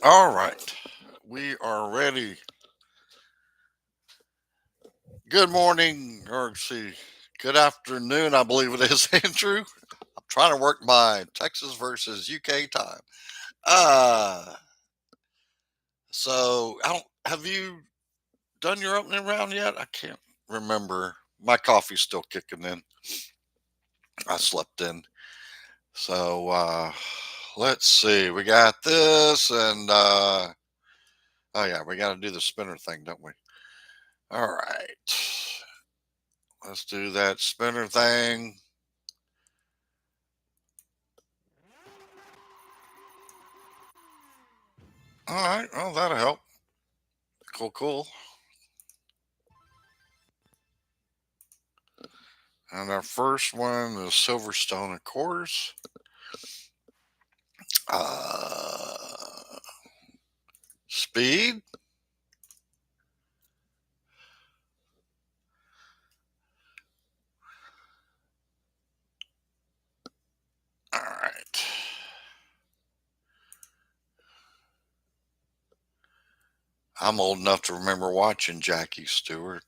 All right. We are ready. Good morning, or see, good afternoon, I believe it is, Andrew. I'm trying to work my Texas versus UK time. Uh, so I don't have you done your opening round yet? I can't remember. My coffee's still kicking in. I slept in. So let's see. We got this and oh yeah, we gotta do the spinner thing, don't we? All right. Let's do that spinner thing. All right. Well, that'll help. Cool, cool. And our first one is Silverstone, of course. Uh, Speed. All right. I'm old enough to remember watching Jackie Stewart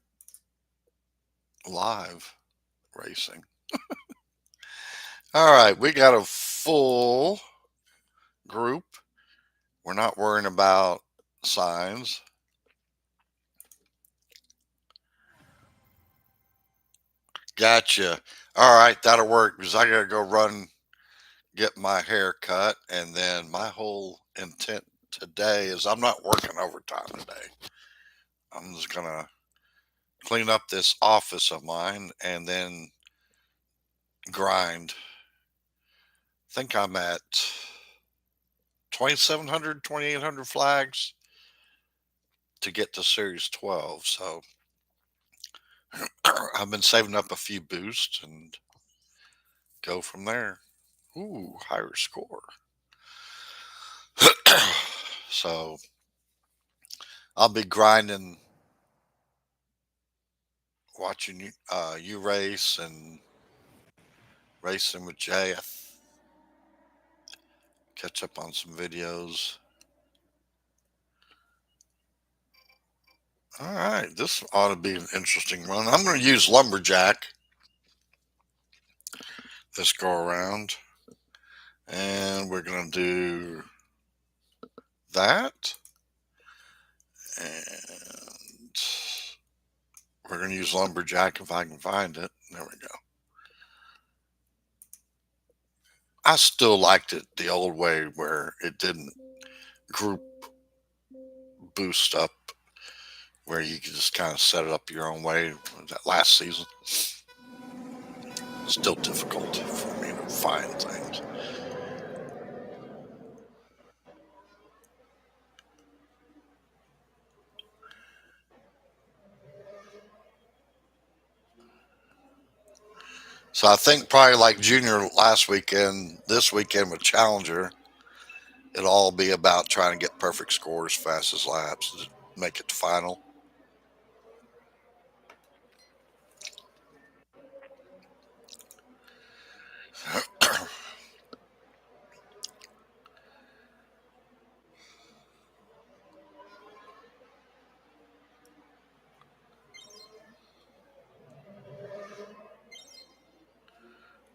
live racing. All right. We got a full group. We're not worrying about signs. Gotcha. All right. That'll work because I got to go run get my hair cut, and then my whole intent today is I'm not working overtime today. I'm just gonna clean up this office of mine and then grind. I think I'm at 2,700, 2,800 flags to get to Series 12. So I've been saving up a few boosts and go from there. Ooh, higher score. So I'll be grinding, watching you race and racing with Jay. Catch up on some videos. All right, this ought to be an interesting one. I'm going to use Lumberjack this go around, and we're going to do that, and we're going to use Lumberjack if I can find it. There we go. I still liked it the old way where it didn't group boost up, where you could just kind of set it up your own way. That last season, still difficult for me to find things. So I think probably like Junior last weekend, this weekend with Challenger, it'll all be about trying to get perfect scores, fastest laps, to make it to final.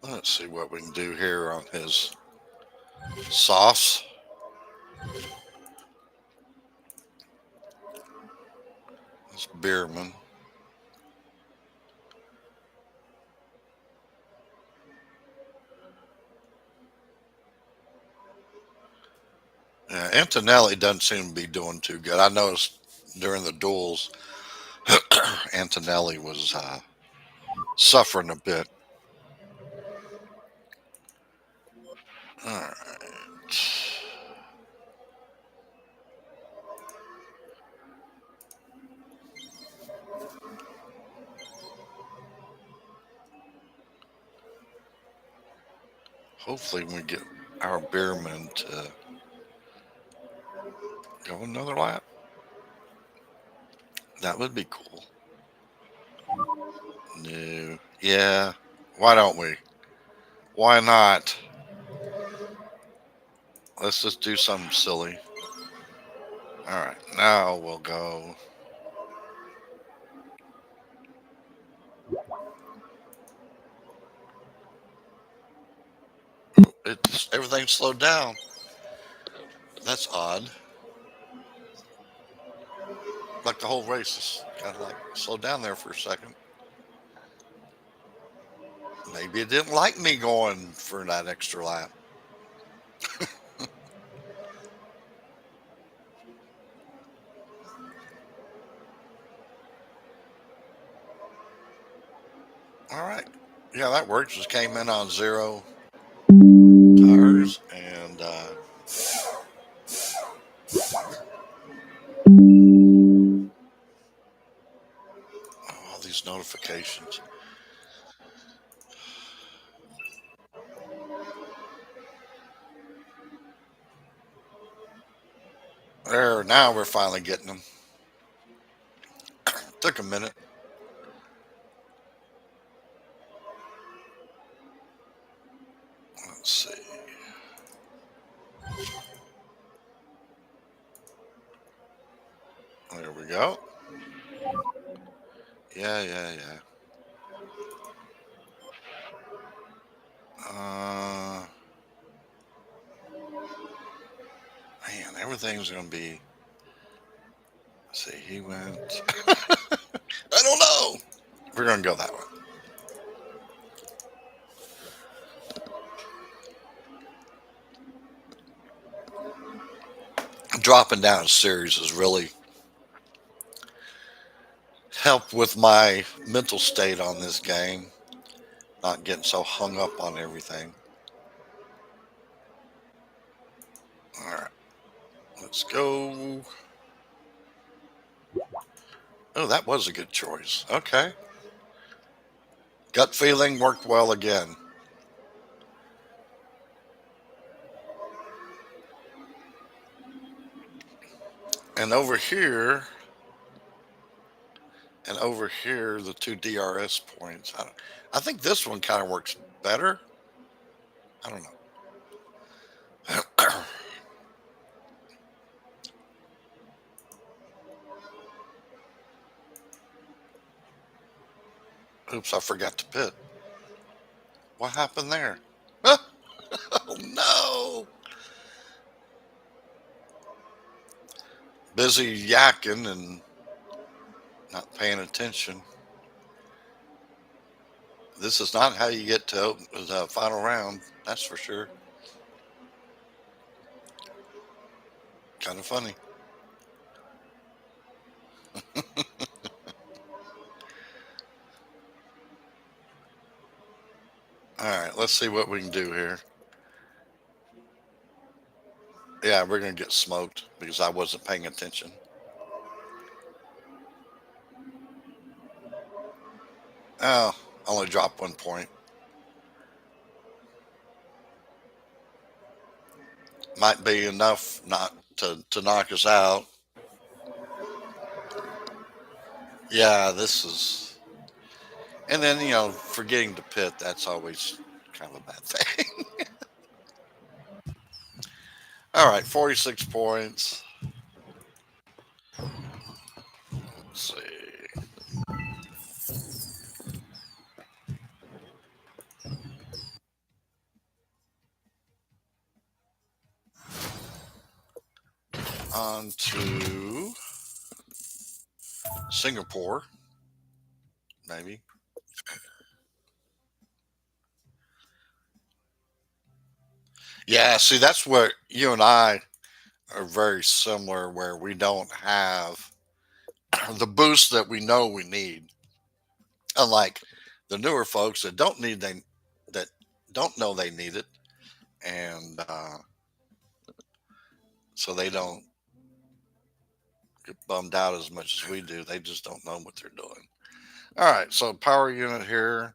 Let's see what we can do here on his sauce. This Beerman. Yeah, Antonelli doesn't seem to be doing too good. I noticed during the duels, Antonelli was suffering a bit. All right. Hopefully, we get our Beerman to go another lap. That would be cool. No. Yeah. Why don't we? Why not? Let's just do something silly. All right, now we'll go. It's everything slowed down. That's odd. Like the whole race is kind of like slowed down there for a second. Maybe it didn't like me going for that extra lap. All right. Yeah, that works. Just came in on zero tires and all these notifications. There, now we're finally getting them. Took a minute. Let's see. There we go. Yeah, yeah, yeah. Uh, Man, everything's gonna be. Let's see, he went. I don't know. We're gonna go that way. Dropping down a series has really helped with my mental state on this game. Not getting so hung up on everything. All right, let's go. Oh, that was a good choice. Okay. Gut feeling worked well again. And over here, the two DRS points. I think this one kind of works better. I don't know. Oops, I forgot to pit. What happened there? Oh no! Busy yakking and not paying attention. This is not how you get to the final round. That's for sure. Kind of funny. All right, let's see what we can do here. Yeah, we're gonna get smoked because I wasn't paying attention. Oh, only dropped 1 point. Might be enough not to knock us out. Yeah, this is. And then forgetting to pit. That's always kind of a bad thing. All right, 46 points. Let's see. On to Singapore, maybe. Yeah, see, that's where you and I are very similar, where we don't have the boost that we know we need. Unlike the newer folks that don't know they need it, and so they don't get bummed out as much as we do. They just don't know what they're doing. All right, so power unit here.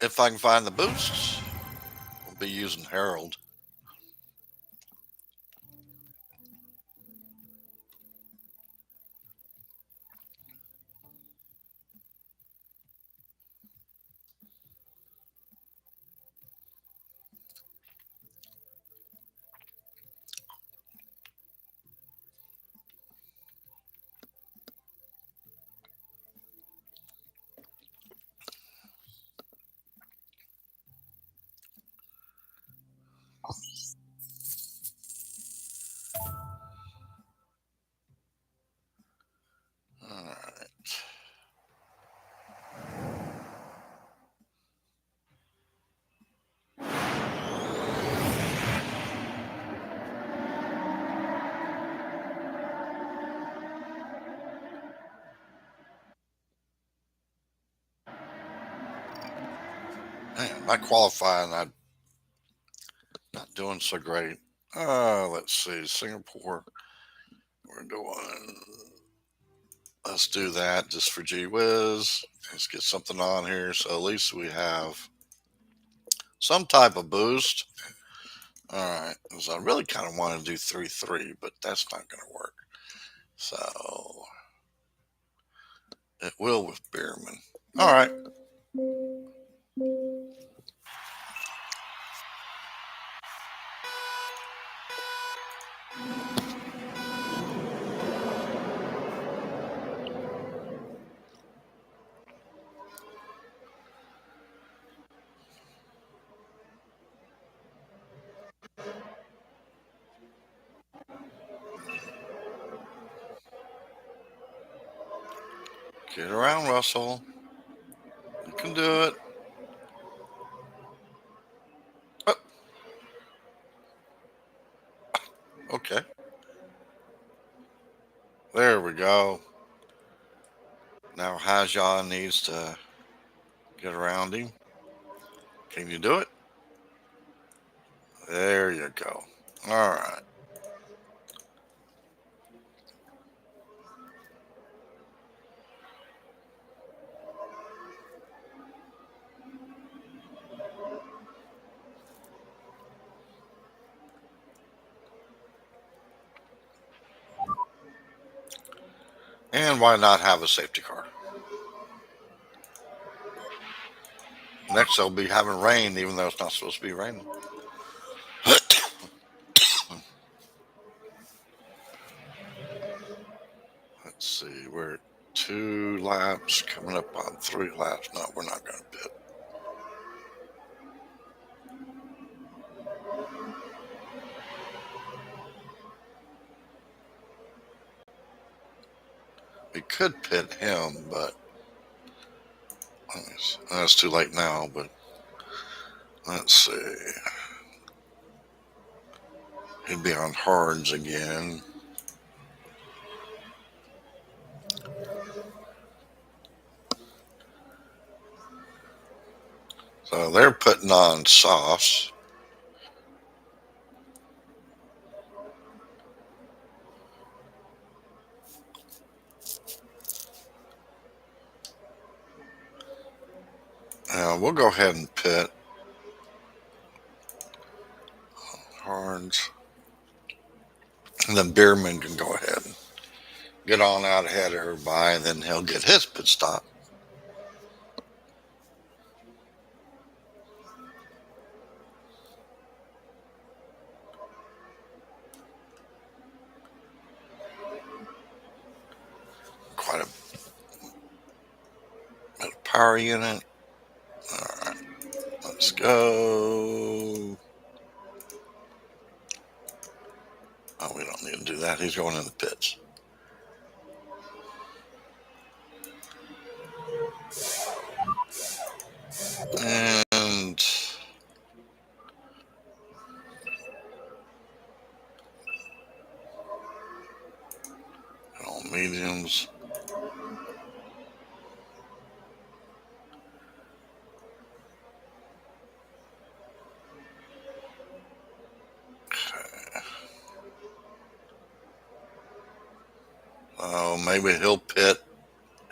If I can find the boosts, we'll be using Herald. I qualify and I'm not doing so great. Let's see, Singapore. We're doing. Let's do that just for gee whiz. Let's get something on here so at least we have some type of boost. All right, because I really kind of want to do 3-3, but that's not going to work. So it will with Bierman. All right. Get around, Russell. You can do it. Oh, okay. There we go. Now Haja needs to get around him. Can you do it? There you go. All right. And why not have a safety car? Next, they'll be having rain, even though it's not supposed to be raining. Let's see. We're at 2 laps, coming up on 3 laps. No, we're not going to pit. We could pit him, but it's too late now. But let's see. He'd be on hards again. So they're putting on softs. We'll go ahead and pit hards. And then Bierman can go ahead and get on out ahead of everybody, and then he'll get his pit stop. Quite a bit of power unit. All right, let's go. Oh, we don't need to do that. He's going in the pits. And all mediums. Okay. Oh, maybe he'll pit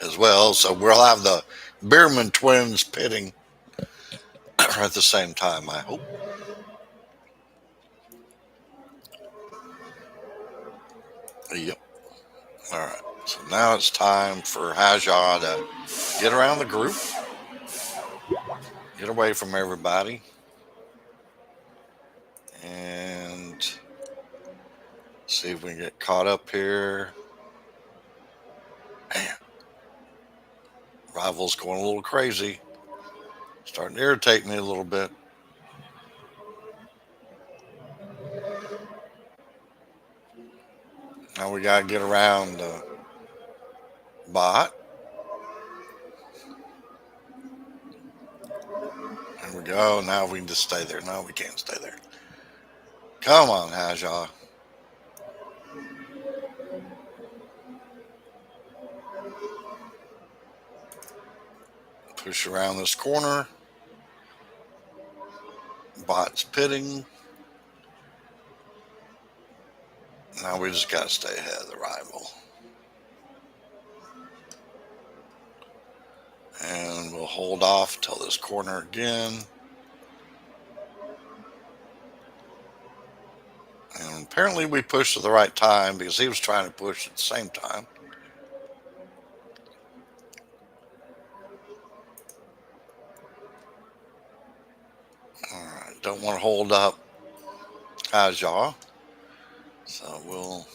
as well. So we'll have the Bierman twins pitting at the same time, I hope. Yep. All right. So now it's time for Haja to get around the group, get away from everybody, and see if we can get caught up here. Man, Rival's going a little crazy. Starting to irritate me a little bit. Now we got to get around Bot. There we go. Now we can just stay there. No, we can't stay there. Come on, Haja. Push around this corner. Bot's pitting. Now we just got to stay ahead of the rival. And we'll hold off till this corner again. And apparently we pushed at the right time because he was trying to push at the same time. All right, don't want to hold up Aja. So we'll...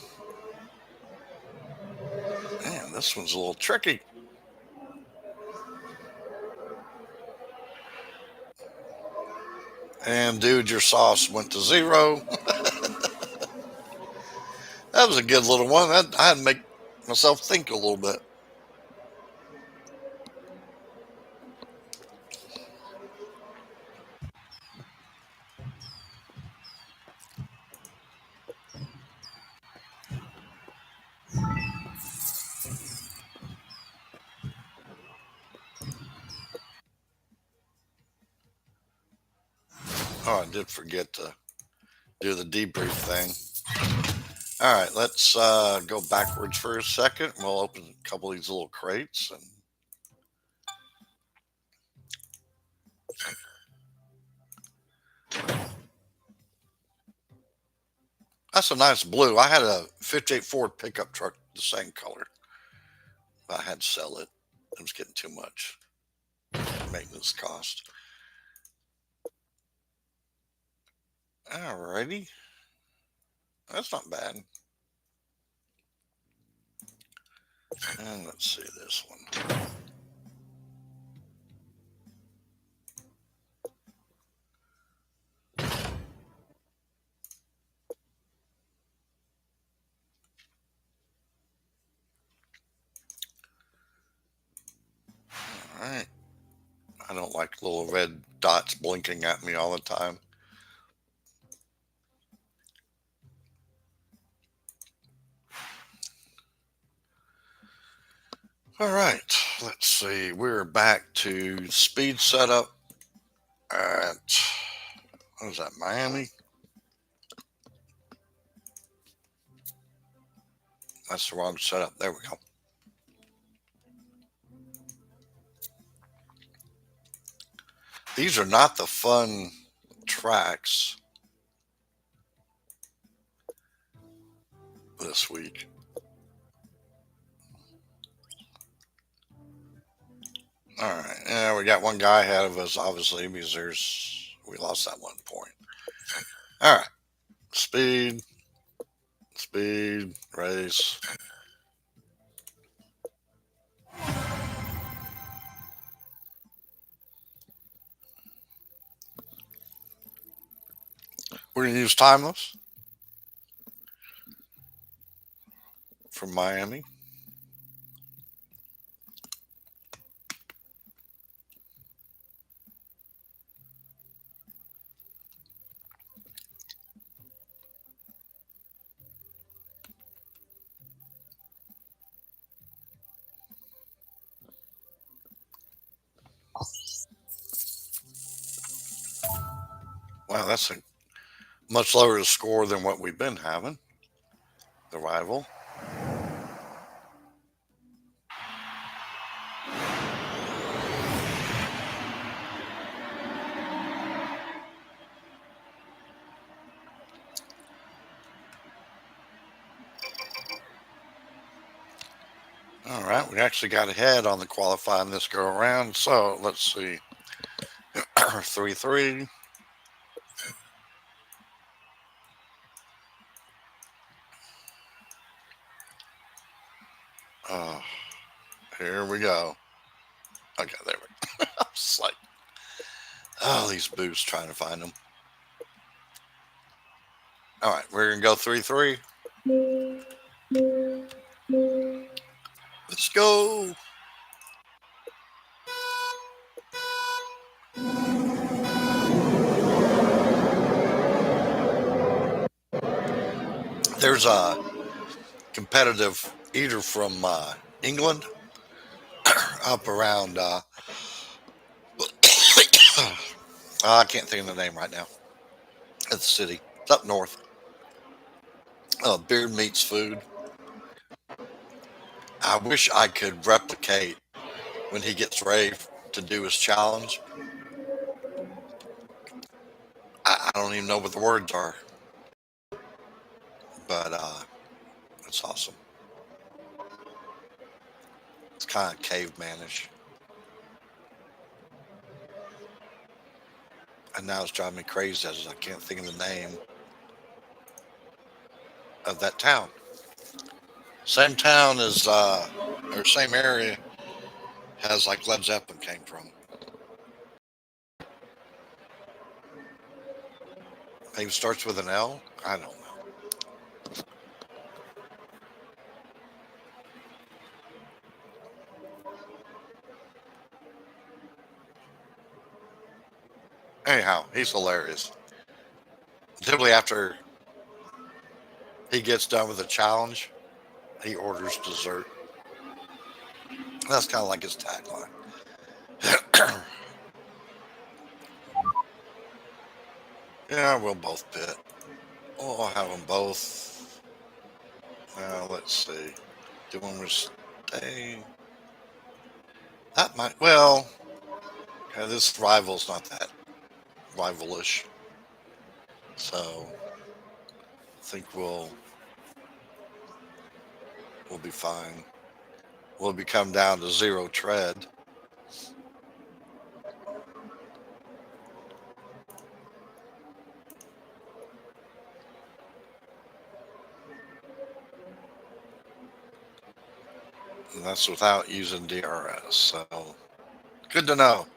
Man, this one's a little tricky. And dude, your sauce went to 0. That was a good little one. I had to make myself think a little bit. Oh, I did forget to do the debrief thing. All right, let's go backwards for a second. We'll open a couple of these little crates. And that's a nice blue. I had a 58 Ford pickup truck the same color. I had to sell it. It was getting too much maintenance cost. All righty. That's not bad. And let's see this one. All right. I don't like little red dots blinking at me all the time. All right, let's see. We're back to speed setup at, what is that, Miami? That's the wrong setup. There we go. These are not the fun tracks this week. All right. Yeah, we got one guy ahead of us, obviously, because we lost that 1 point. All right. Speed, race. We're going to use Timeless from Miami. Wow, that's a much lower score than what we've been having. The rival. All right, we actually got ahead on the qualifying this go around. So let's see. 3-3. Here we go. Okay, there we go. I was like, oh, these boosts trying to find them. All right, we're going to go 3-3. Let's go. There's a competitive eater from England up around, I can't think of the name right now. at the city. It's up north. Beard meets food. I wish I could replicate when he gets ready to do his challenge. I don't even know what the words are, but it's awesome. It's kind of cavemanish. And now it's driving me crazy as I can't think of the name of that town. Same town as, or same area has like Led Zeppelin came from. Maybe starts with an L. I don't know. Anyhow, he's hilarious. Typically, after he gets done with the challenge, he orders dessert. That's kind of like his tagline. Yeah, we'll both pit. We'll have them both. Let's see. Do one with stay? That might. Well, yeah, this rival's not that rivalish, so I think we'll be fine. We'll be come down to zero tread. And that's without using DRS. So good to know.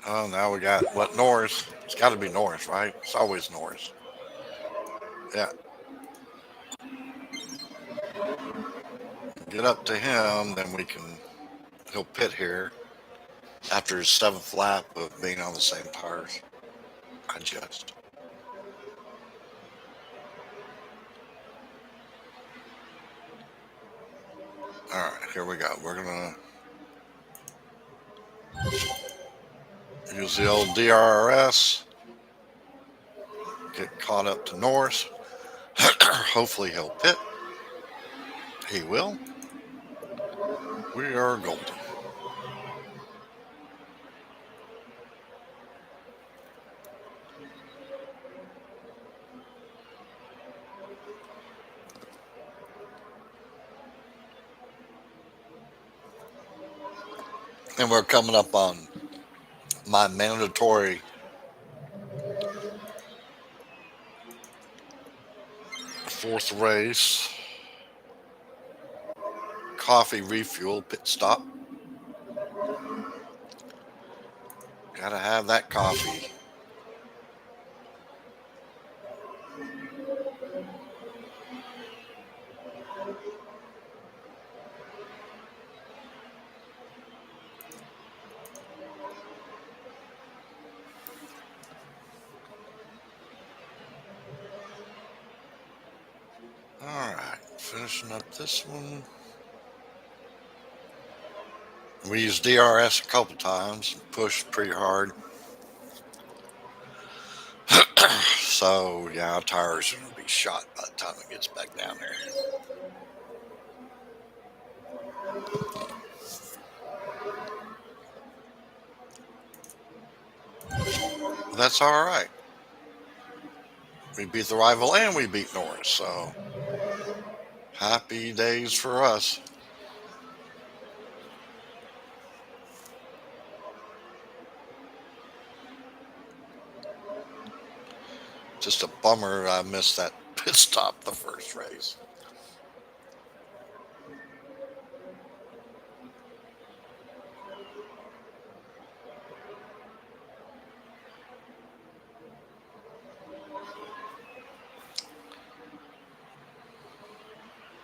Oh, now we got what, Norris? It's got to be Norris, right? It's always Norris. Yeah. Get up to him, then he'll pit here after his seventh lap of being on the same tires. Adjust. All right, here we go. We're going to use the old DRS, get caught up to Norris. Hopefully he'll pit. He will. We are golden. And we're coming up on my mandatory fourth race. Coffee refuel pit stop. Gotta have that coffee. All right, finishing up this one. We used DRS a couple times and pushed pretty hard. So, yeah, our tires are going to be shot by the time it gets back down there. But that's all right. We beat the rival and we beat Norris, so happy days for us. Just a bummer I missed that pit stop the first race.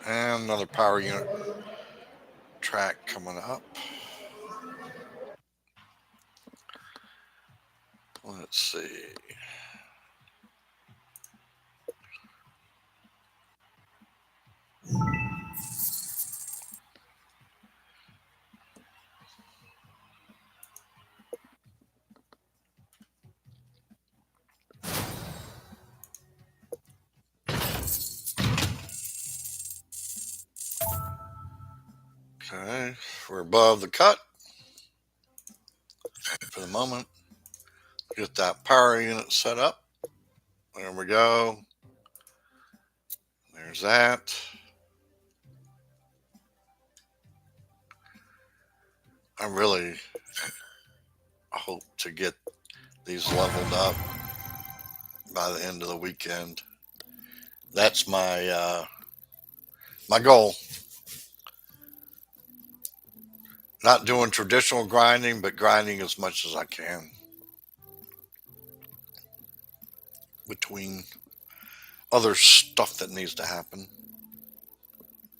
And another power unit track coming up. Let's see. We're above the cut for the moment. Get that power unit set up. There we go. There's that. I really hope to get these leveled up by the end of the weekend. That's my goal. Not doing traditional grinding, but grinding as much as I can between other stuff that needs to happen.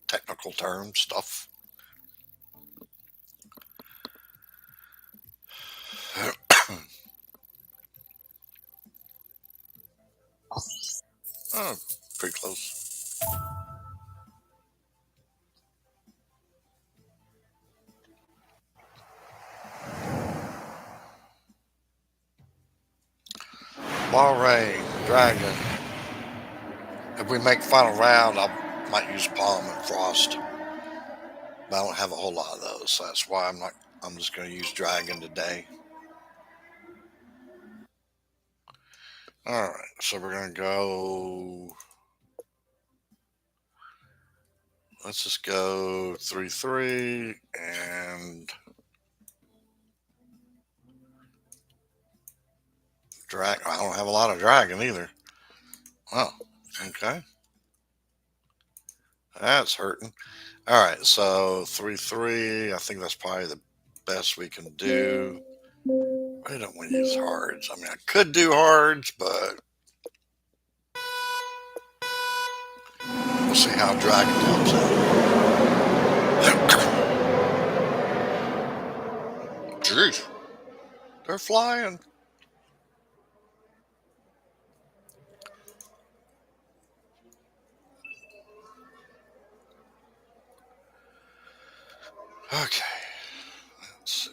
Technical term stuff. Oh, pretty close. Bahrain, Dragon. If we make final round, I might use Palm and Frost. But I don't have a whole lot of those, so that's why I'm just going to use Dragon today. All right, so we're going to go. Let's just go 3-3 and Dragon. I don't have a lot of Dragon either. Oh, okay. That's hurting. All right, so 3-3. I think that's probably the best we can do. I don't want to use hards. I mean, I could do hards, but we'll see how Dragon comes out. Jeez, they're flying. Okay, let's see.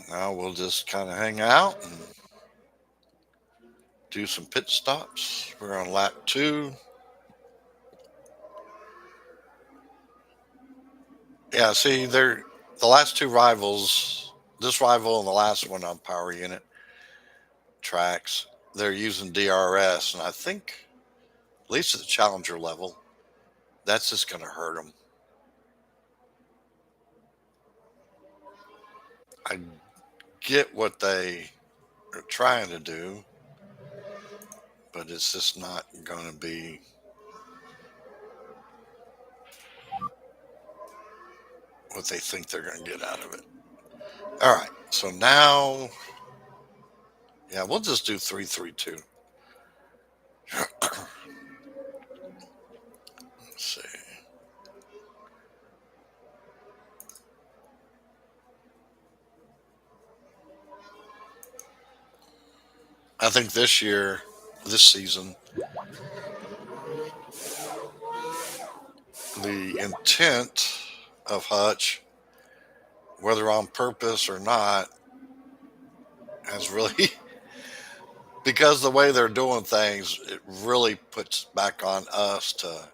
Now we'll just kind of hang out and do some pit stops. We're on lap 2. Yeah, see, they're the last 2 rivals, this rival and the last one on power unit tracks, they're using DRS, and I think, at least at the challenger level, that's just going to hurt them. I get what they are trying to do, but it's just not going to be what they think they're going to get out of it. All right, so now, yeah, we'll just do 3-3-2. Let's see. I think this season, the intent of Hutch, whether on purpose or not, has really, because the way they're doing things, it really puts back on us to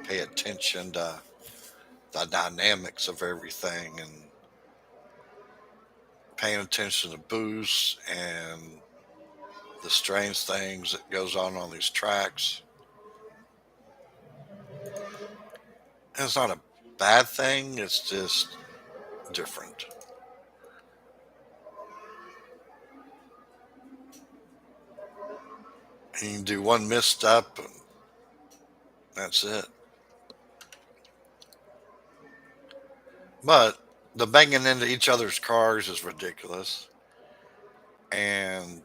pay attention to the dynamics of everything and paying attention to boosts and the strange things that goes on these tracks. And it's not a bad thing, it's just different. You can do one misstep and that's it. But the banging into each other's cars is ridiculous. And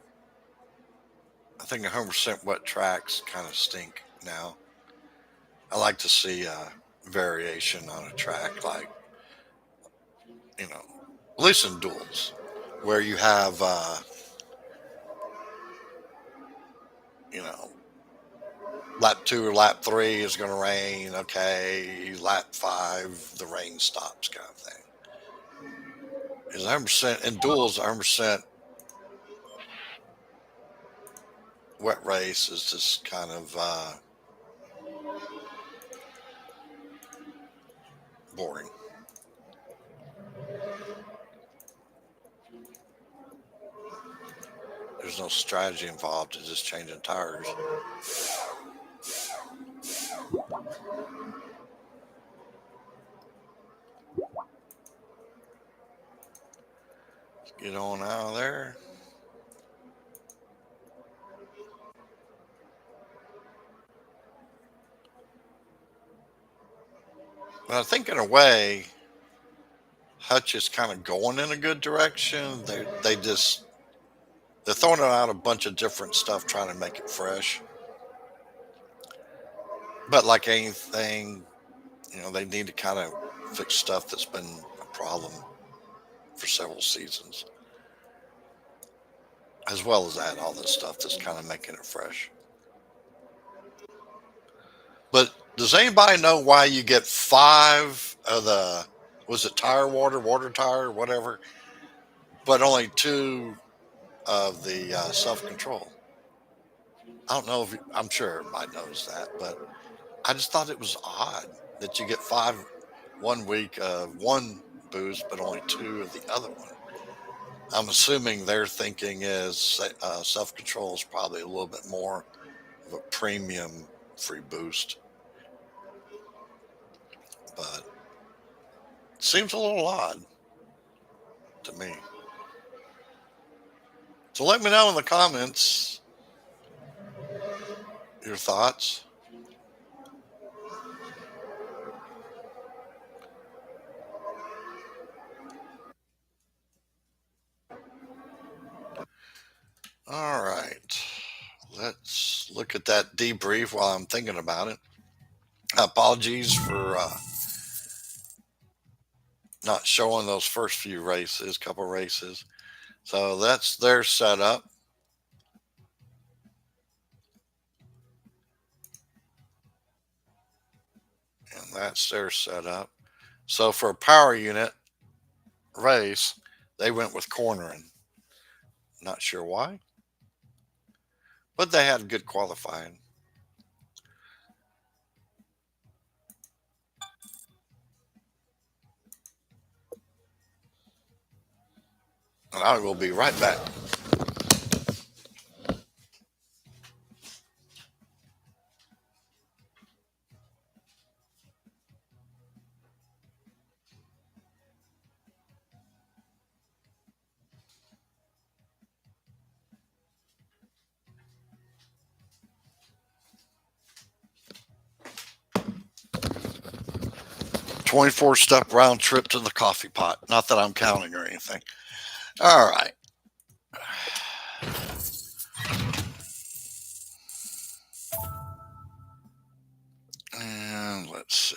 I think 100% wet tracks kind of stink now. I like to see variation on a track, like, at least in duels, where you have, you know, lap 2 or lap 3 is going to rain. Okay, lap 5 the rain stops, kind of thing. Is 100% in duels. 100% wet race is just kind of boring. There's no strategy involved. It's just changing tires. Get on out of there. But I think in a way, Hutch is kind of going in a good direction. They're throwing out a bunch of different stuff, trying to make it fresh. But like anything, they need to kind of fix stuff that's been a problem for several seasons, as well as add all this stuff that's kind of making it fresh. But does anybody know why you get 5 of the, was it tire water tire, whatever, but only 2 of the self control? I don't know if I'm sure everybody knows that, but I just thought it was odd that you get 5 one week of one boost, but only 2 of the other one. I'm assuming their thinking is self control is probably a little bit more of a premium free boost, but it seems a little odd to me. So let me know in the comments your thoughts. All right. Let's look at that debrief while I'm thinking about it. Apologies for not showing those first few races, couple races. So that's their setup. And that's their setup. So for a power unit race, they went with cornering. Not sure why, but they had good qualifying. And I will be right back. 24-step round trip to the coffee pot. Not that I'm counting or anything. All right. And let's see.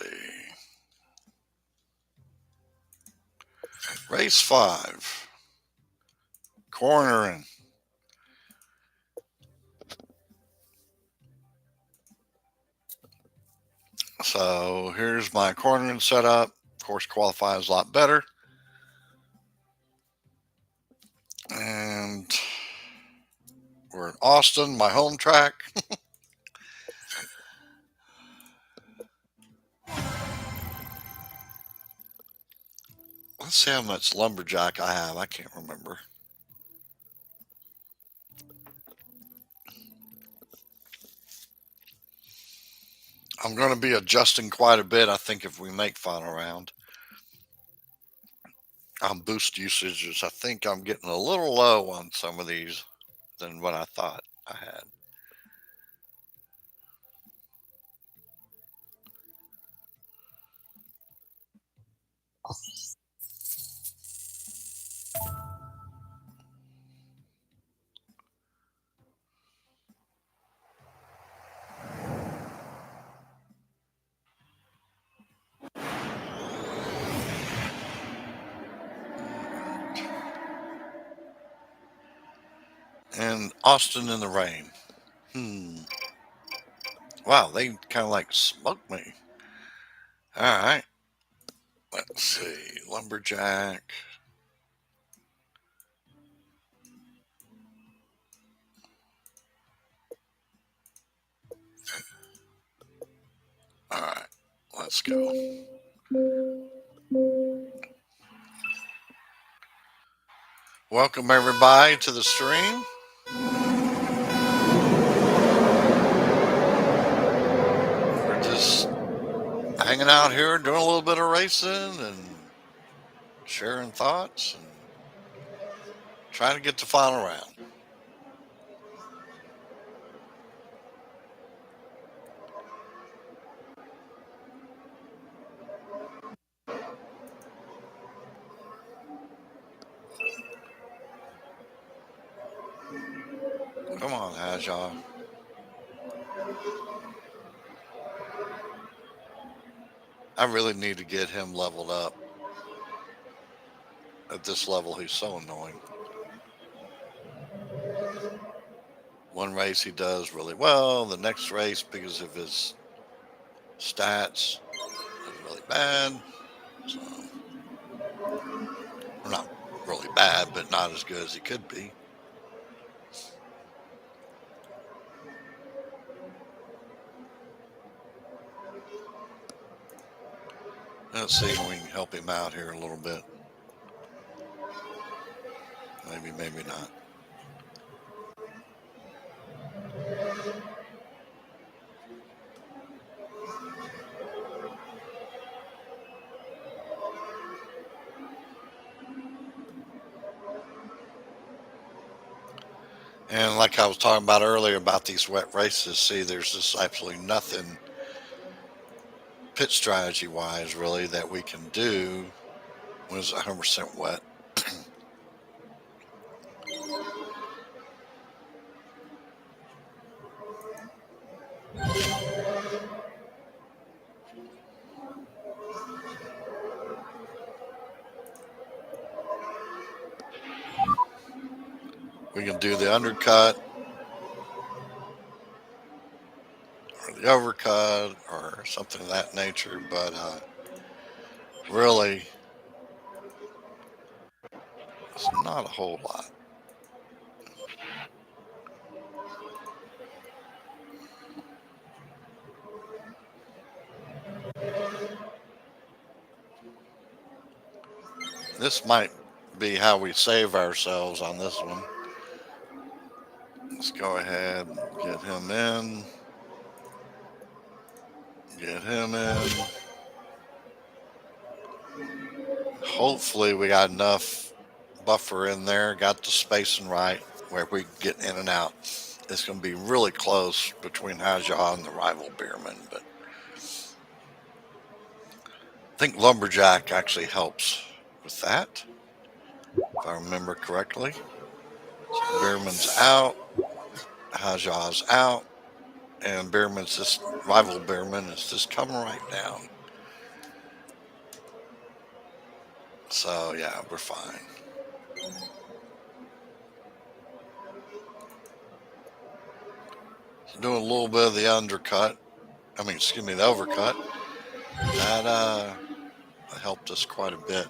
Race 5. Cornering. So here's my cornering setup. Of course, qualifies a lot better. And we're in Austin, my home track. Let's see how much lumberjack I have. I can't remember. I'm going to be adjusting quite a bit, I think, if we make final round. On boost usages, I think I'm getting a little low on some of these than what I thought I had. And Austin in the rain. Wow, they kind of like smoked me. All right. Let's see. Lumberjack. All right. Let's go. Welcome, everybody, to the stream. We're just hanging out here, doing a little bit of racing and sharing thoughts and trying to get the final round. Come on, Haja. I really need to get him leveled up. At this level, he's so annoying. One race he does really well. The next race, because of his stats, is really bad. So, well, not really bad, but not as good as he could be. Let's see if we can help him out here a little bit. Maybe, maybe not. And like I was talking about earlier about these wet races, see, there's just absolutely nothing pit strategy wise, really, that we can do when it's 100% wet. We can do the undercut or the overcut or something of that nature, but really, it's not a whole lot. This might be how we save ourselves on this one. Let's go ahead and get him in. Get him in. Hopefully, we got enough buffer in there, got the spacing right where we can get in and out. It's going to be really close between Haja and the rival Beerman, but I think Lumberjack actually helps with that, if I remember correctly. So Beerman's out, Haja's out, and Beerman's just rival Beerman is just coming right down. So yeah, we're fine. So doing a little bit of the undercut. Excuse me, the overcut. That helped us quite a bit.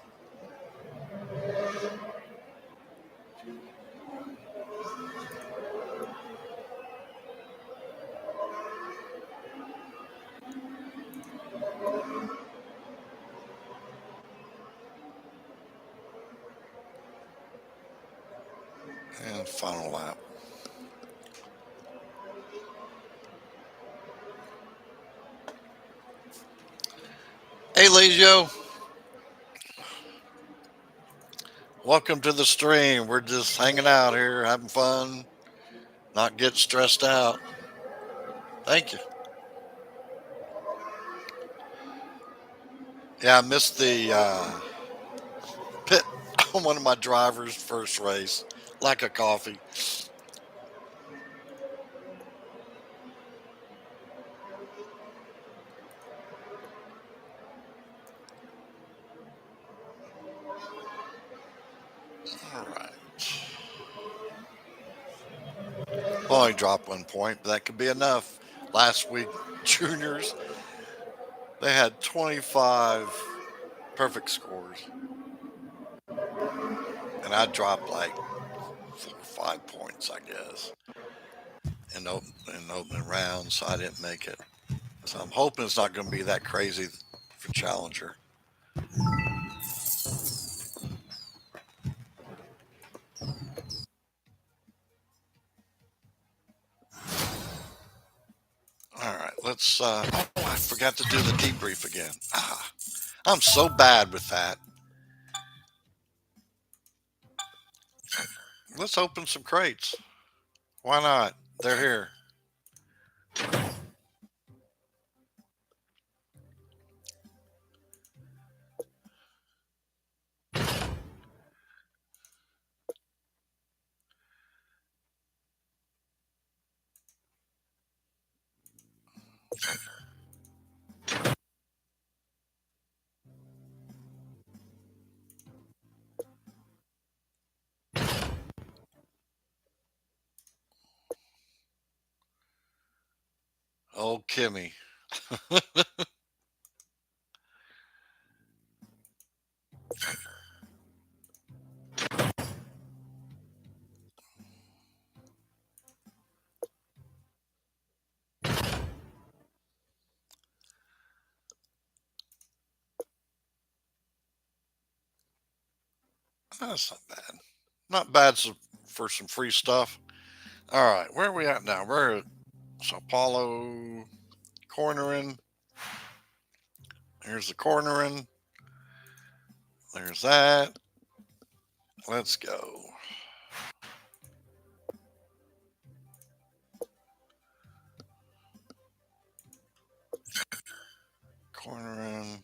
And final lap. Hey, Legio. Welcome to the stream. We're just hanging out here, having fun, not getting stressed out. Thank you. Yeah, I missed the pit on one of my drivers' first race. Like a coffee. All right. Well, I dropped 1 point, but that could be enough. last week, juniors, they had 25 perfect scores, and I dropped like 4 or 5 points, I guess, in opening round, so I didn't make it. So I'm hoping it's not going to be that crazy for Challenger. All right, let's. Oh, I forgot to do the debrief again. I'm so bad with that. Let's open some crates. Why not? They're here. Oh, Kimmy. That's not bad. Not bad for some free stuff. All right, where are we at now? We're at Sao Paulo cornering. Here's the cornering. There's that. Let's go. Cornering.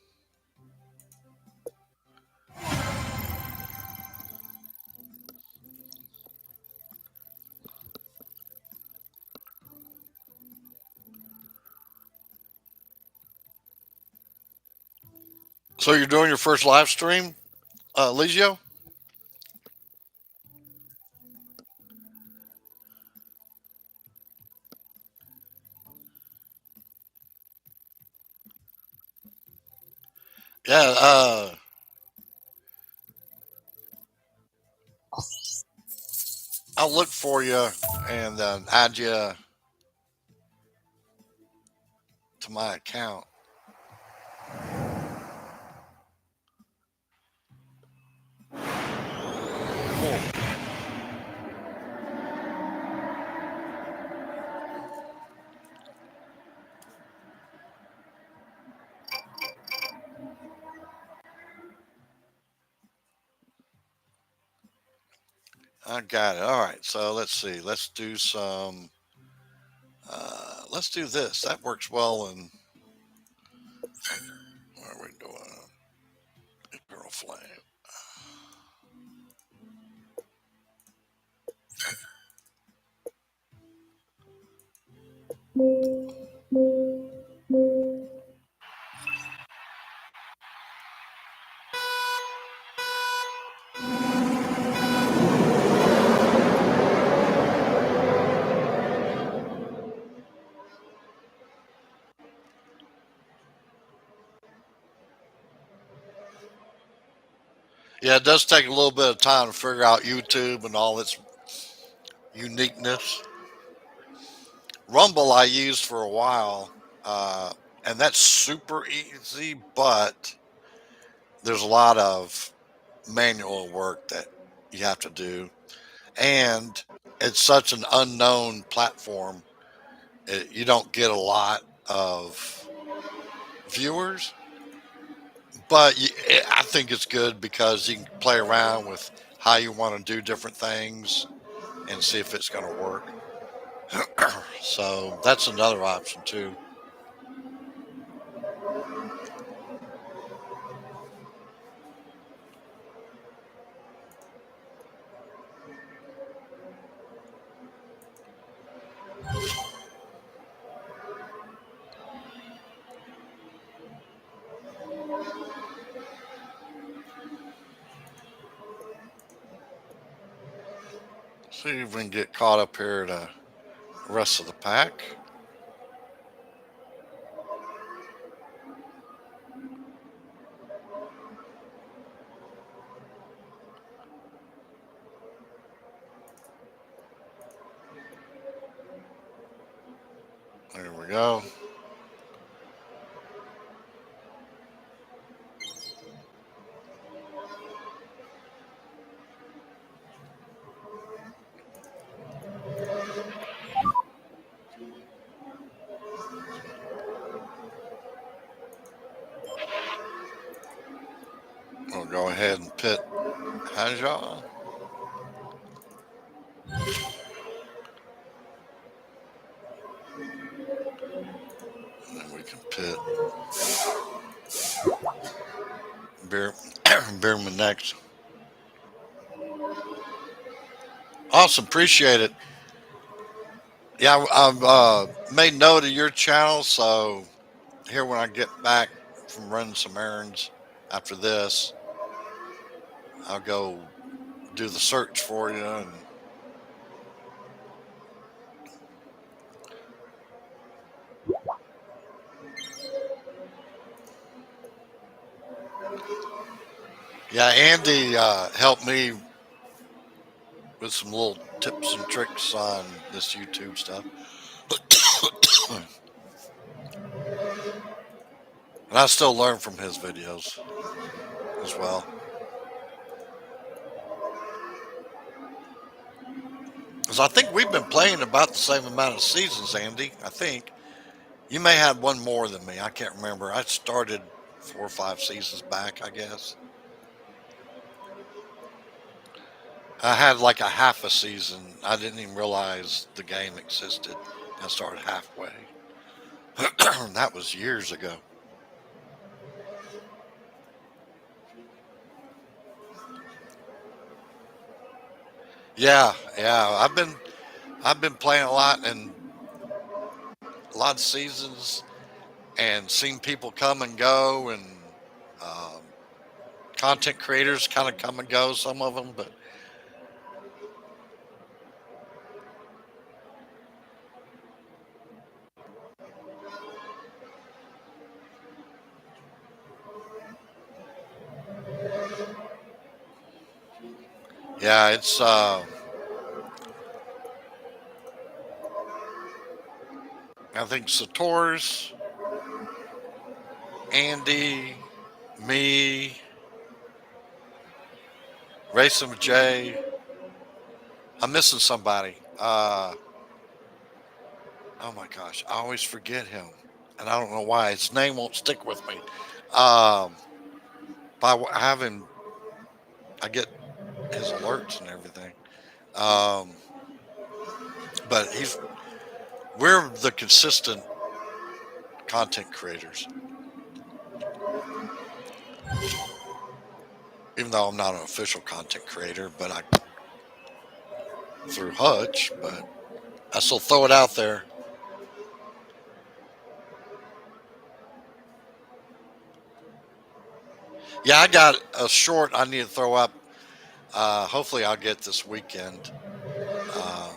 So you're doing your first live stream, Legio? Yeah. I'll look for you and add you to my account. Cool. I got it. All right. So let's see. Let's do some. Let's do this. That works well. And what are we doing? Girl flame. Yeah, it does take a little bit of time to figure out YouTube and all its uniqueness. Rumble I used for a while, and that's super easy, but there's a lot of manual work that you have to do, and it's such an unknown platform. You don't get a lot of viewers, but I think it's good because you can play around with how you want to do different things and see if it's going to work. So that's another option too. See if we can get caught up here to the rest of the pack. There we go. We'll go ahead and pit Hajar. And then we can pit Beer, Beerman next. Awesome. Appreciate it. Yeah, I've made note of your channel. So here, when I get back from running some errands after this, I'll go do the search for you. And yeah, Andy helped me with some little tips and tricks on this YouTube stuff. And I still learn from his videos as well. Because I think we've been playing about the same amount of seasons, Andy. I think you may have one more than me. I can't remember. I started 4 or 5 seasons back, I guess. I had like a half a season. I didn't even realize the game existed. I started halfway. That was years ago. Yeah, yeah. I've been playing a lot and a lot of seasons and seen people come and go and um, content creators kind of come and go. Some of them, but yeah, it's. I think Sator's, Andy, me, Racing J. I'm missing somebody. Oh my gosh, I always forget him, and I don't know why. His name won't stick with me. Um, by having, I get his alerts and everything. Um, but we're the consistent content creators, even though I'm not an official content creator, but I through Hutch, but I still throw it out there. Yeah, I got a short I need to throw up. Hopefully, I'll get this weekend. Um,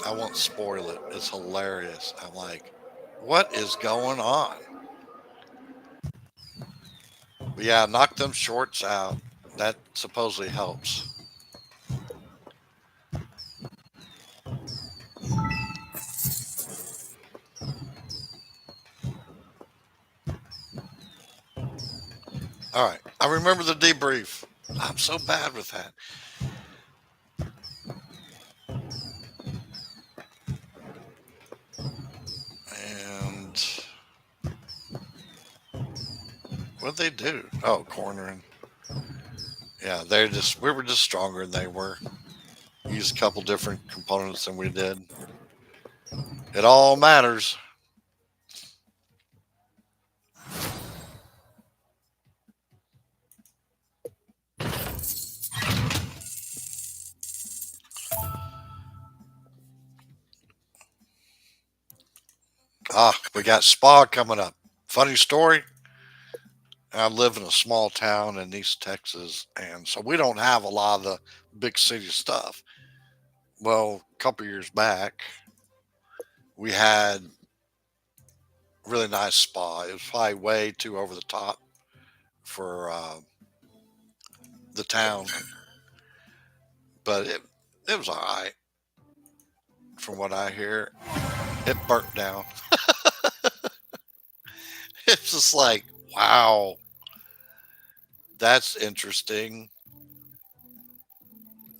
I won't spoil it. It's hilarious. I'm like, what is going on? But yeah, knock them shorts out. That supposedly helps. All right. I remember the debrief. I'm so bad with that. And what did they do? Oh, cornering. Yeah, we were just stronger than they were. Used a couple different components than we did. It all matters. We got Spa coming up. Funny story. I live in a small town in East Texas, and so we don't have a lot of the big city stuff. Well, a couple years back, we had really nice spa. It was probably way too over the top for the town, but it was all right. from what I hear, it burnt down. It's just like, wow, that's interesting.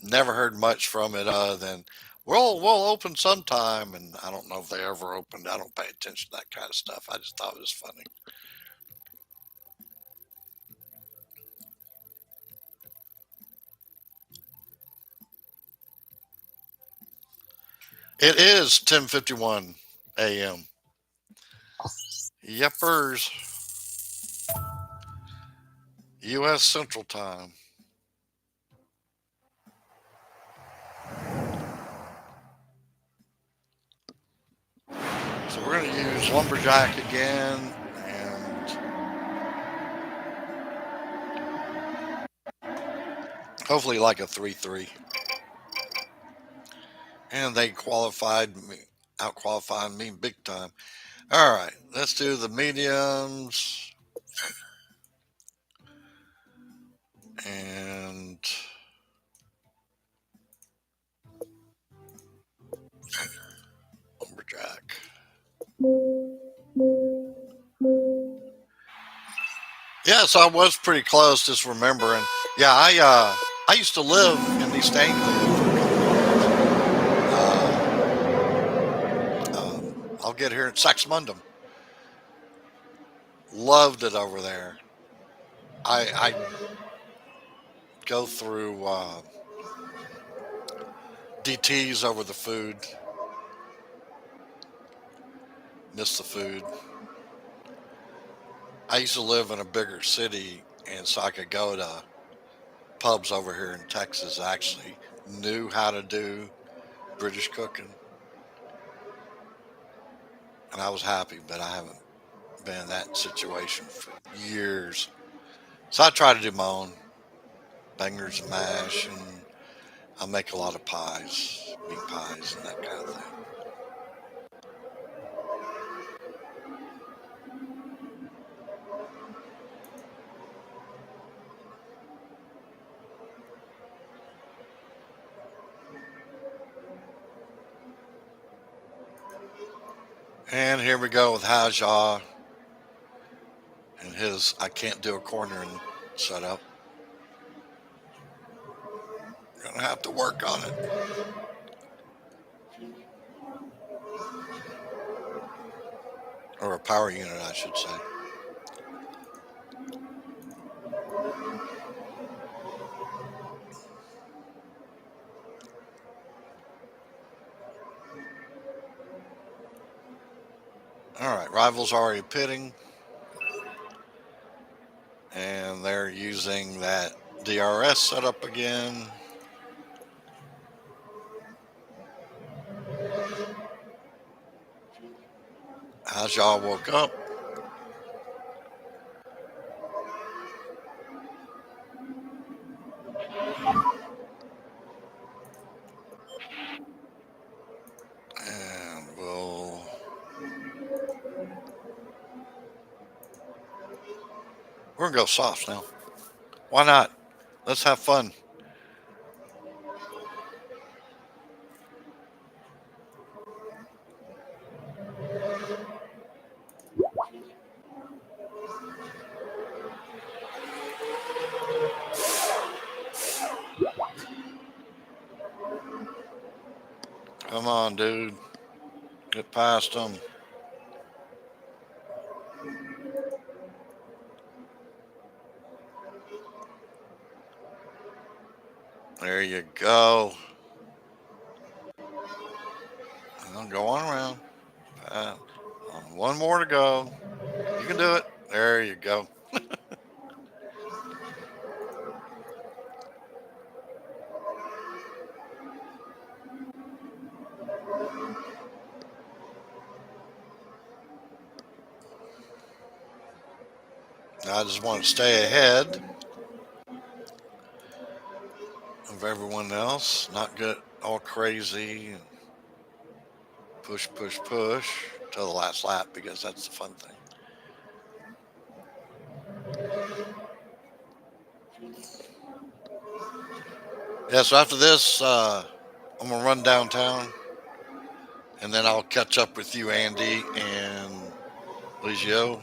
Never heard much from it other than, well, we'll open sometime. And I don't know if they ever opened. I don't pay attention to that kind of stuff. I just thought it was funny. It is 10:51 a.m. Yepers, U.S. Central Time. So we're going to use Lumberjack again, and hopefully like a 3-3. And they qualified me, out qualified me big time. All right, let's do the mediums and Lumberjack. Yeah, so I was pretty close, just remembering. Yeah, I used to live in East Anglia for a couple of years. I'll get here in Saxmundham. Loved it over there. I go through DTs over the food. Miss the food. I used to live in a bigger city, and so I could go to pubs over here in Texas. I actually knew how to do British cooking, and I was happy, but I haven't been in that situation for years. So I try to do my own bangers and mash, and I make a lot of pies, meat pies, and that kind of thing. And here we go with Haja and his I can't do a cornering setup. Gonna have to work on it. Or a power unit, I should say. All right, Rivals already pitting, and they're using that DRS setup again. Haja woke up. And we're gonna go soft now. Why not? Let's have fun. Come on, dude. Get past them. There you go. And go on around. Uh, one more to go. You can do it. There you go. I just want to stay ahead of everyone else, not get all crazy and push, push, push till the last lap because that's the fun thing. Yeah, so after this, I'm going to run downtown and then I'll catch up with you, Andy and Legio.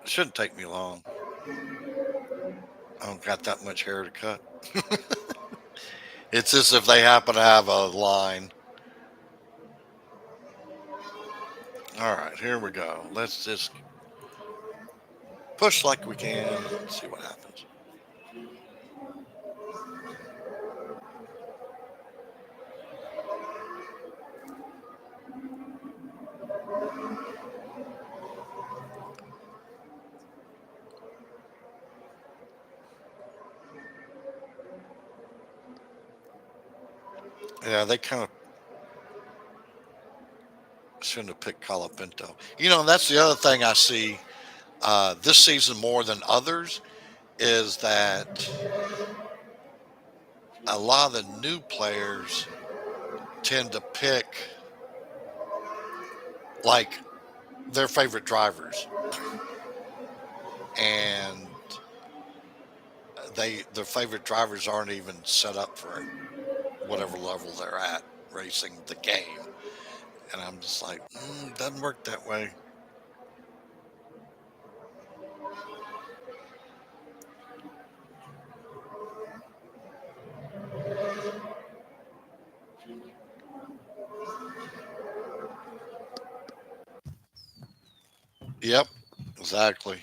It shouldn't take me long. I don't got that much hair to cut. It's as if they happen to have a line. All right, here we go. Let's just push like we can. See what happens. Yeah, they kind of shouldn't have picked Colapinto. That's the other thing I see this season more than others is that a lot of the new players tend to pick like their favorite drivers, and their favorite drivers aren't even set up for whatever level they're at racing the game. And I'm just like, doesn't work that way. Yep, exactly.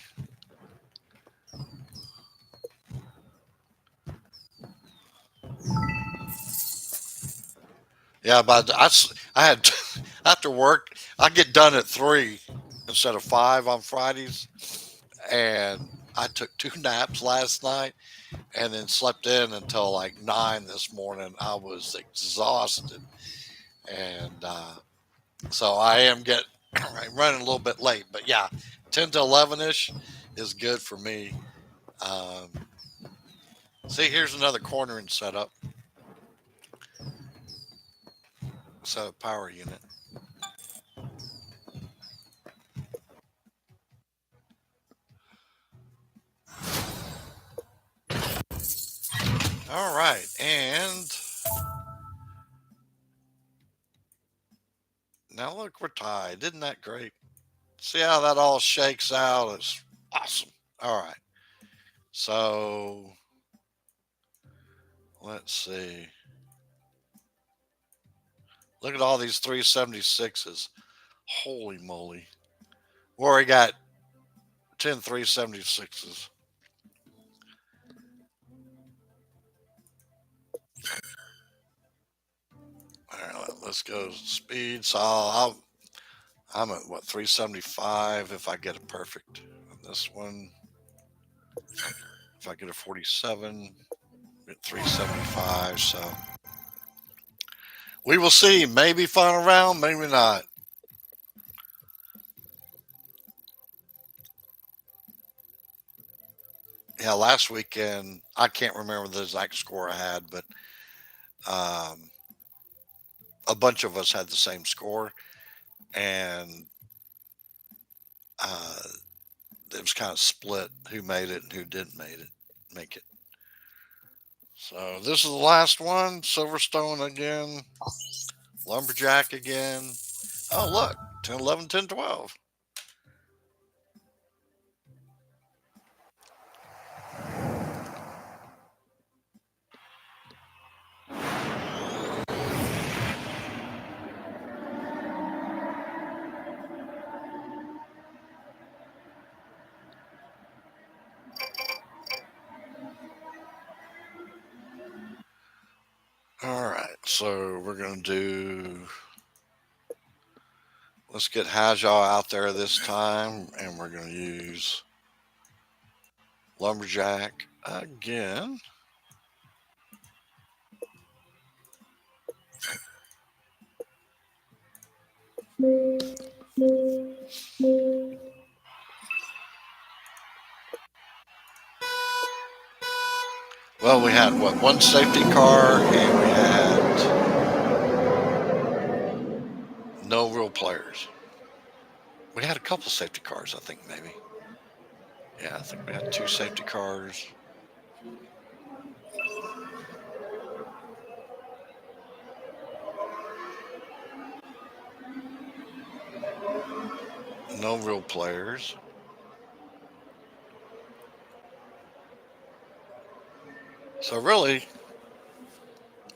Yeah, but I had after work, I get done at 3 instead of 5 on Fridays, and I took 2 naps last night and then slept in until like 9 this morning. I was exhausted, and so I am getting running a little bit late. But yeah, 10 to 11 ish is good for me. Um, See, here's another cornering setup. So power unit. All right, and now look, we're tied. Isn't that great? See how that all shakes out? It's awesome. All right, so let's see. Look at all these 376s. Holy moly. We already got 10 376s. All right, let's go speed. So I'm at what, 375 if I get it perfect. This one, if I get a 47, at 375. So we will see. Maybe final round, maybe not. Yeah, last weekend, I can't remember the exact score I had, but um, a bunch of us had the same score, and uh, it was kind of split who made it and who didn't make it. So this is the last one. Silverstone again. Lumberjack again. Oh, look. 10, 11, 10, 12. All right. So we're going to do. Let's get Hajaw out there this time, and we're going to use Lumberjack again. Well, we had what, one safety car, and we had no real players. We had a couple safety cars, I think, maybe. Yeah, I think we had 2 safety cars. No real players. So really,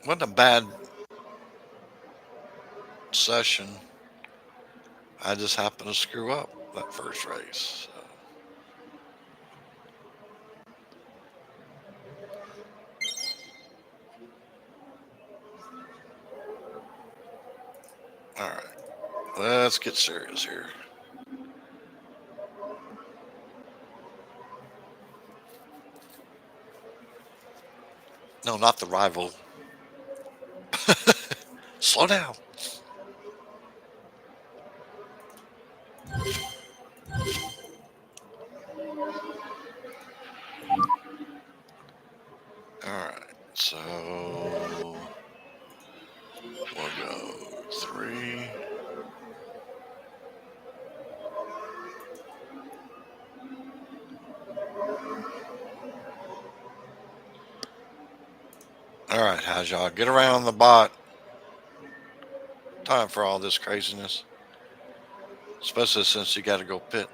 wasn't a bad session. I just happened to screw up that first race. So. All right, let's get serious here. No, not the rival. Slow down. All right, so we'll go 3. All right, how's y'all? Get around the bot. Time for all this craziness, especially since you got to go pit.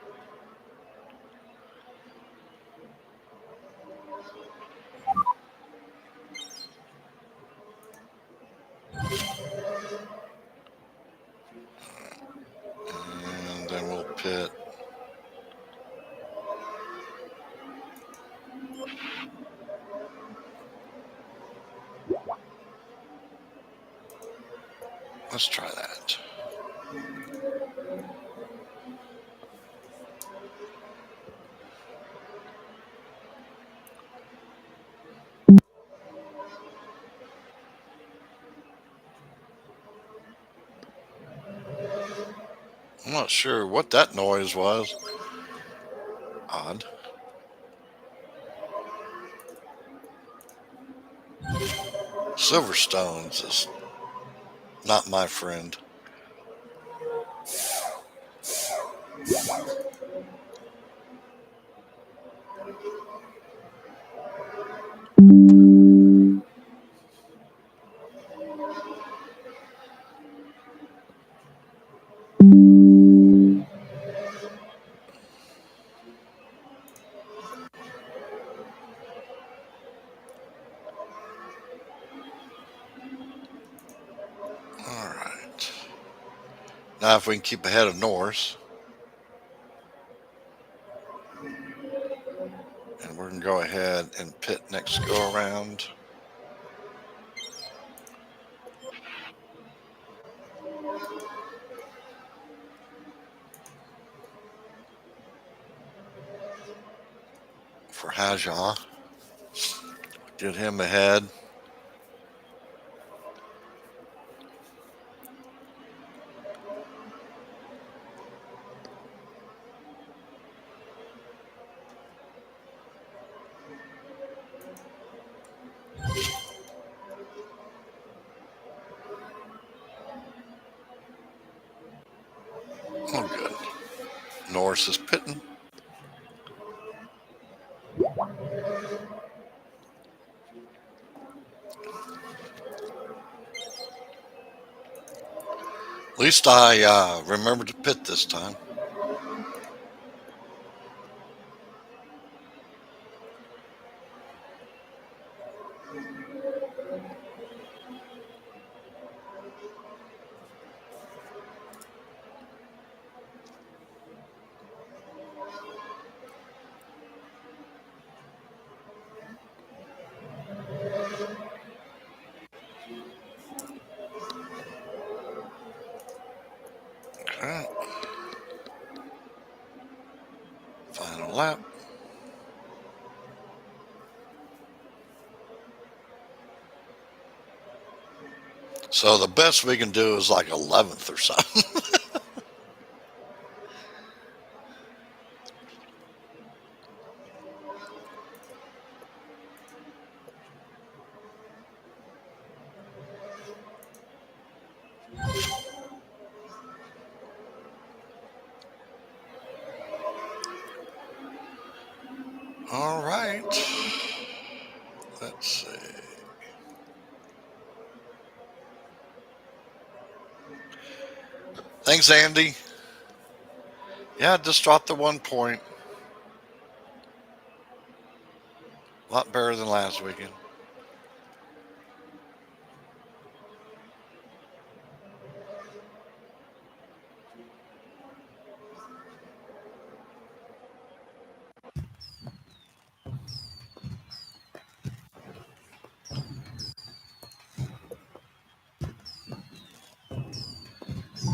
And then we'll pit. Let's try that. I'm not sure what that noise was. Odd. Silverstones is not my friend. All right. Now, if we can keep ahead of Norris, and we're going to go ahead and pit next go around. For Hajan. Get him ahead. Oh, good. Norris is pitting. At least I remembered to pit this time. Okay. Final lap. So the best we can do is like 11th or something. All right. Let's see. Thanks, Andy. Yeah, just dropped the 1 point. A lot better than last weekend.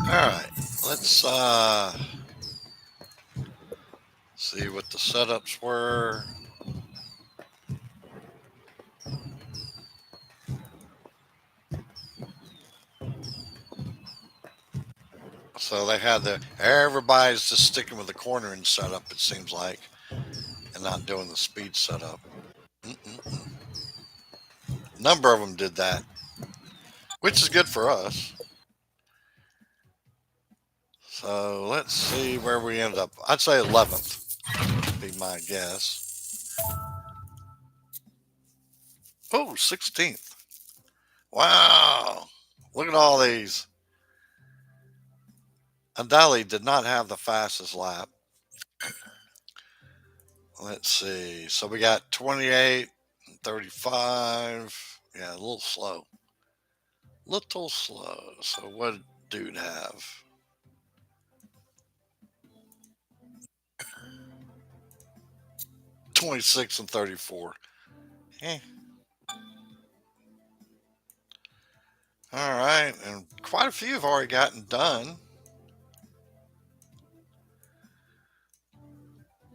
All right, let's see what the setups were. So they had everybody's just sticking with the cornering setup, it seems like, and not doing the speed setup. Mm-mm-mm. A number of them did that, which is good for us. So let's see where we end up. I'd say 11th would be my guess. Oh, 16th. Wow. Look at all these. Andali did not have the fastest lap. Let's see. So we got 28, 35. Yeah, a little slow. Little slow. So what did dude have? 26 and 34. Eh. All right. And quite a few have already gotten done.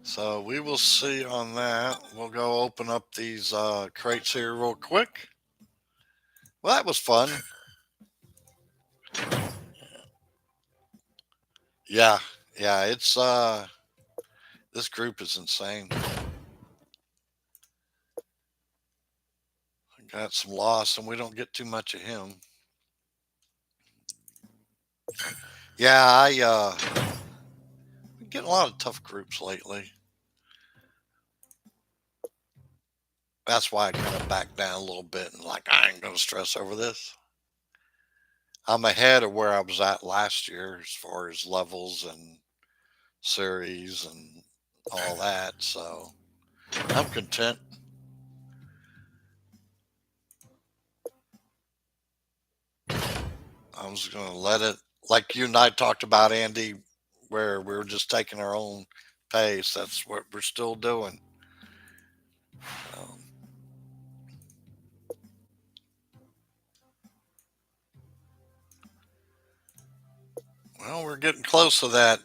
So we will see on that. We'll go open up these crates here real quick. Well, that was fun. Yeah. Yeah. It's, this group is insane. Got some loss, and we don't get too much of him. Yeah, been getting a lot of tough groups lately. That's why I kind of backed down a little bit and like I ain't gonna stress over this. I'm ahead of where I was at last year as far as levels and series and all that, so I'm content. I'm just gonna let it, like you and I talked about, Andy, where we were just taking our own pace. That's what we're still doing. Um, well, we're getting close to that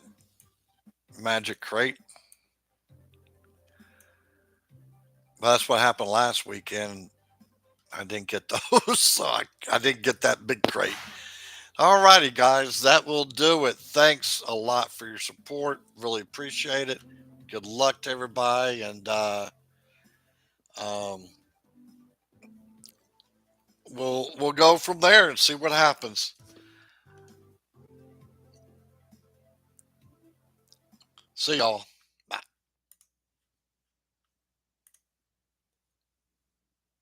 magic crate. But that's what happened last weekend. I didn't get those, so I didn't get that big crate. All righty, guys, that will do it. Thanks a lot for your support. Really appreciate it. Good luck to everybody, and um, we'll go from there and see what happens. See y'all.